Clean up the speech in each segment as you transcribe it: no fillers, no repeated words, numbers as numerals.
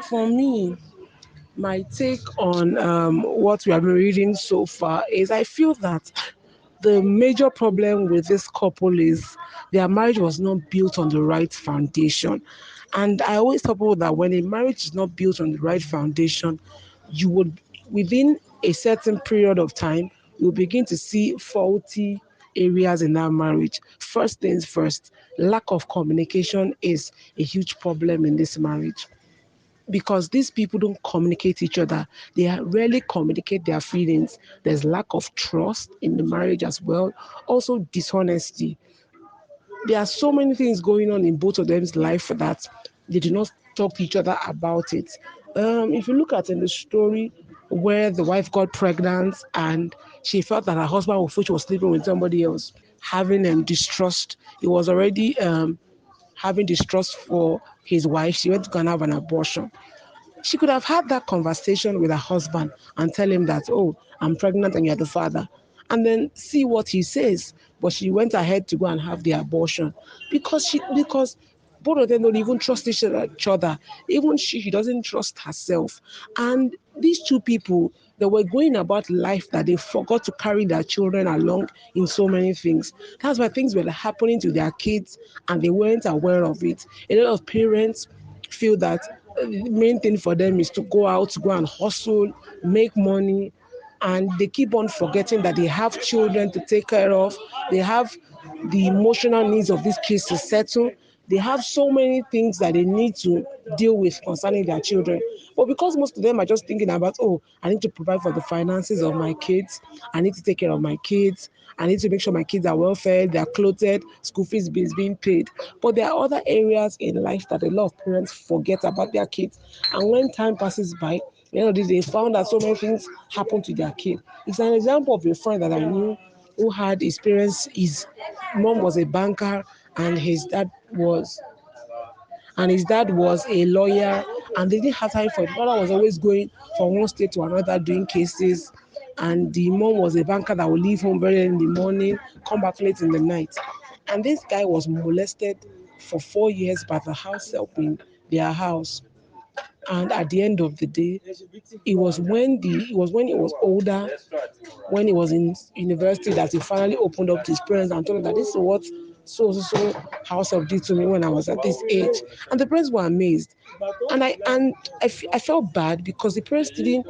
For me, my take on what we have been reading so far is I feel that the major problem with this couple is their marriage was not built on the right foundation. And I always tell people that when a marriage is not built on the right foundation, you would, within a certain period of time, you'll begin to see faulty areas in that marriage. First things first, lack of communication is a huge problem in this marriage because these people don't communicate each other. They rarely communicate their feelings. There's lack of trust in the marriage as well. Also, dishonesty. There are so many things going on in both of them's life that they do not talk to each other about it. If you look at in the story where the wife got pregnant and she felt that her husband was sleeping with somebody else, having distrust, he was already having distrust for his wife. She went to go and have an abortion. She could have had that conversation with her husband and tell him that, oh, I'm pregnant and you're the father, and then see what he says. But she went ahead to go and have the abortion because both of them don't even trust each other. Even she doesn't trust herself. And these two people, they were going about life that they forgot to carry their children along in so many things. That's why things were happening to their kids and they weren't aware of it. A lot of parents feel that the main thing for them is to go out, to go and hustle, make money, and they keep on forgetting that they have children to take care of. They have the emotional needs of these kids to settle. They have so many things that they need to deal with concerning their children. But because most of them are just thinking about, oh, I need to provide for the finances of my kids, I need to take care of my kids, I need to make sure my kids are well fed, they're clothed, school fees is being paid. But there are other areas in life that a lot of parents forget about their kids. And when time passes by, they found that so many things happen to their kid. It's an example of a friend that I knew who had experience. His mom was a banker and his dad was a lawyer, and they didn't have time for it. The father was always going from one state to another doing cases, and the mom was a banker that would leave home very early in the morning, come back late in the night. And this guy was molested for 4 years by the house help in their house. And at the end of the day, it was when he was older, when he was in university, that he finally opened up to his parents and told them that this is what so house help did to me when I was at this age. And the parents were amazed. And I felt bad because the parents didn't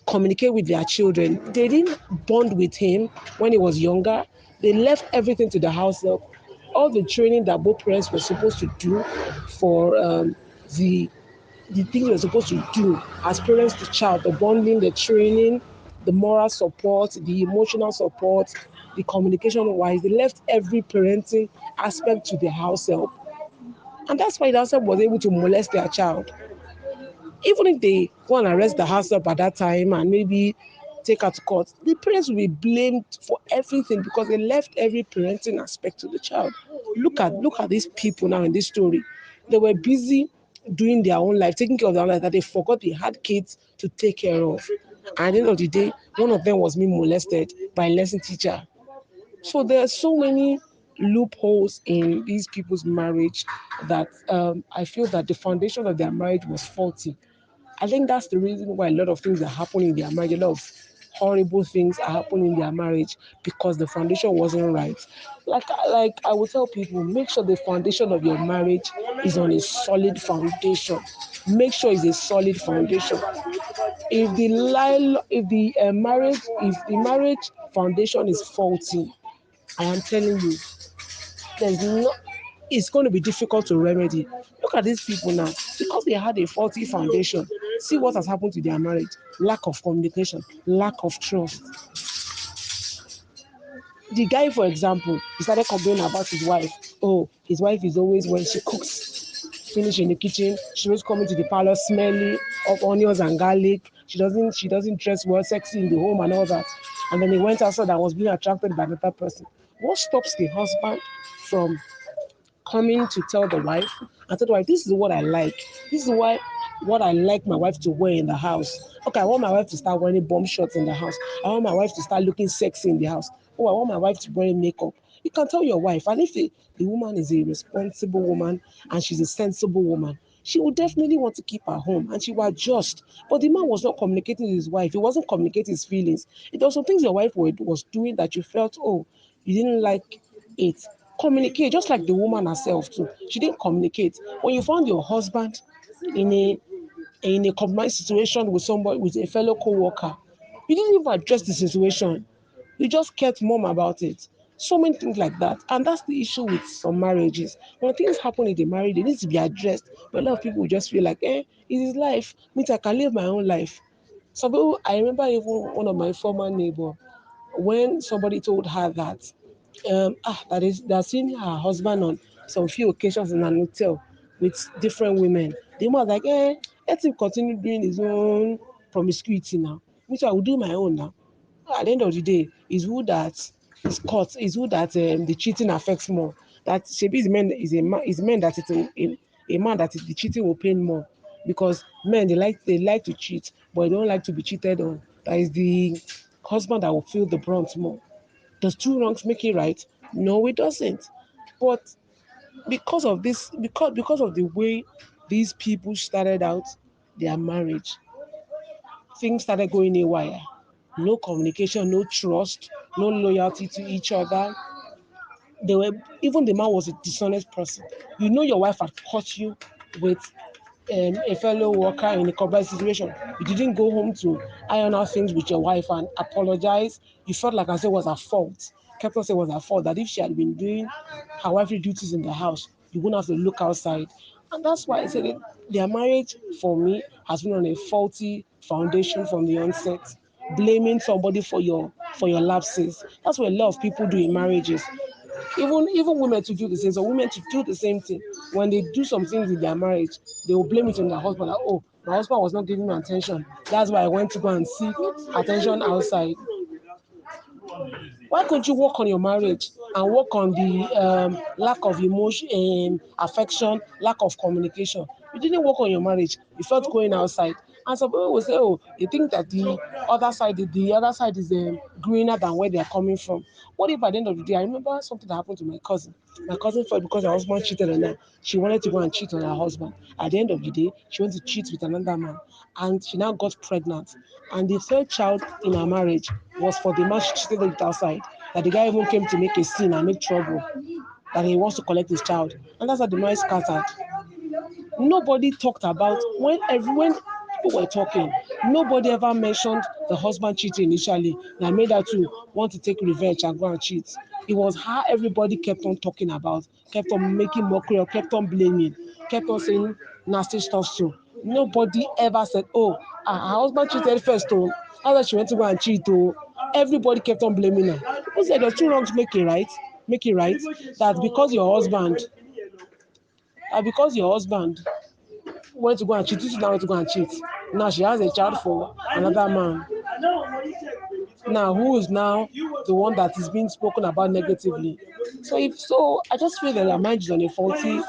communicate with their children. They didn't bond with him when he was younger. They left everything to the house help. All the training that both parents were supposed to do for the the things we're supposed to do as parents to child, the bonding, the training, the moral support, the emotional support, the communication wise, they left every parenting aspect to the house help. And that's why the house help was able to molest their child. Even if they go and arrest the house help at that time and maybe take her to court, the parents will be blamed for everything because they left every parenting aspect to the child. Look at these people now in this story. They were busy doing their own life, taking care of their own life, that they forgot they had kids to take care of. And at the end of the day, one of them was being molested by a lesson teacher. So there are so many loopholes in these people's marriage that I feel that the foundation of their marriage was faulty. I think that's the reason why a lot of things are happening in their marriage. A lot of horrible things are happening in their marriage because the foundation wasn't right. Like I would tell people, make sure the foundation of your marriage is on a solid foundation. Make sure it's a solid foundation. If the marriage foundation is faulty, I am telling you, there's no it's going to be difficult to remedy. Look at these people now. Because they had a faulty foundation, see what has happened to their marriage. Lack of communication, lack of trust. The guy, for example, he started complaining about his wife. Oh, his wife is always, when she cooks, finish in the kitchen, she always come into the parlor smelly of onions and garlic. She doesn't dress well, sexy in the home and all that. And then he went outside and was being attracted by another person. What stops the husband from coming to tell the wife and tell the wife, this is what I like. This is what I like my wife to wear in the house. Okay, I want my wife to start wearing bomb shorts in the house. I want my wife to start looking sexy in the house. Oh, I want my wife to wear makeup. You can tell your wife. And if the woman is a responsible woman and she's a sensible woman, she would definitely want to keep her home and she would adjust. But the man was not communicating with his wife. He wasn't communicating his feelings. There were some things your wife was doing that you felt, oh, you didn't like it. Communicate, just like the woman herself too. She didn't communicate. When you found your husband in a compromised situation with somebody, with a fellow co-worker, you didn't even address the situation. You just kept mum about it. So many things like that. And that's the issue with some marriages. When things happen in the marriage, they need to be addressed. But a lot of people just feel like, it is life. Means I can live my own life. Some people, I remember even one of my former neighbor, when somebody told her that that is they've seen her husband on some few occasions in an hotel with different women. The woman was like, let him continue doing his own promiscuity now. Which I will do my own now. At the end of the day, is who that is caught, is who that the cheating affects more. That shebi is men that it's a man that is the cheating will pain more because men they like to cheat, but they don't like to be cheated on. That is the husband that will feel the brunt more. Does two wrongs make it right? No, it doesn't. But because of this, because of the way these people started out their marriage, things started going haywire. No communication, no trust, no loyalty to each other. They were even the man was a dishonest person. You know your wife had caught you with a fellow worker in a compromised situation. You didn't go home to iron out things with your wife and apologize. You felt like as it was her fault. Kept on saying it was her fault. That if she had been doing her wifely duties in the house, you wouldn't have to look outside. And that's why I said it, their marriage for me has been on a faulty foundation from the onset. Blaming somebody for your lapses. That's what a lot of people do in marriages. Even women to do the same. So women to do the same thing. When they do some things in their marriage, they will blame it on their husband. Like, oh, my husband was not giving me attention. That's why I went to go and seek attention outside. Why couldn't you work on your marriage and work on the lack of emotion, affection, lack of communication? You didn't work on your marriage. You felt going outside. And some people will say, oh, they think that the other side is greener than where they are coming from. What if at the end of the day, I remember something that happened to my cousin. My cousin felt because her husband cheated on her, she wanted to go and cheat on her husband. At the end of the day, she went to cheat with another man. And she now got pregnant. And the third child in her marriage was for the man she cheated with outside. That the guy even came to make a scene and make trouble. That he wants to collect his child. And that's how the marriage scattered. Nobody talked about when people were talking. Nobody ever mentioned the husband cheating initially that made her to want to take revenge and go and cheat. It was how everybody kept on talking about, kept on making mockery of, kept on blaming, kept on saying nasty stuff too. Nobody ever said, "Oh, her husband cheated first, oh, after she went to go and cheat, oh." Everybody kept on blaming her. Who said there's two wrongs make it right? Make it right. That because your husband went to go and cheat. This now went to go and cheat. Now she has a child for another man. Now who is now the one that is being spoken about negatively? I just feel that their marriage is on a faulty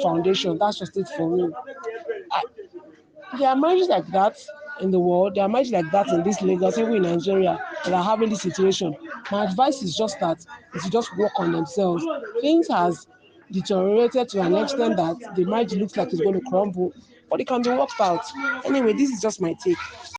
foundation. That's just it for me. I, there are marriages like that in the world. There are marriages like that in this Lagos, even in Nigeria, that are having this situation. My advice is just that they should just work on themselves. Things has deteriorated to an extent that the marriage looks like it's going to crumble, but it can be worked out. Anyway, this is just my take.